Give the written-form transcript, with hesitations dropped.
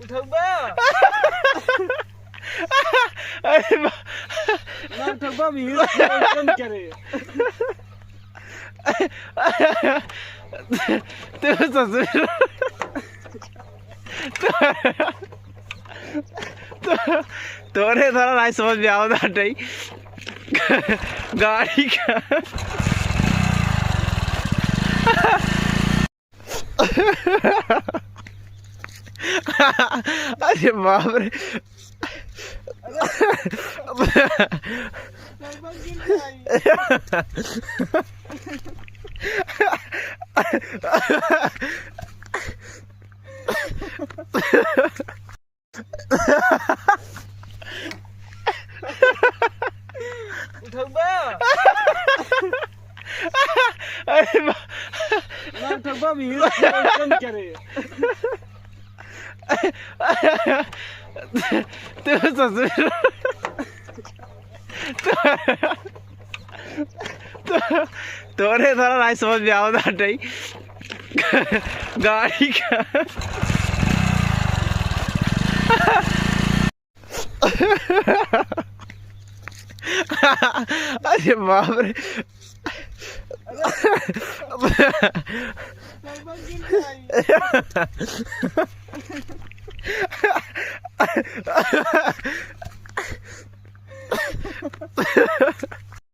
उठबा अरे ना उठबा भी कम करे तो ससुर तोरे थोड़ा नहीं समझ में आवता नहीं गाड़ी का अरे बाप रे उठबा अरे ना उठबा भी कम करे तो ससुर तोरे थोड़ा नहीं समझ में आवता नहीं गाड़ी का अरे बाप रे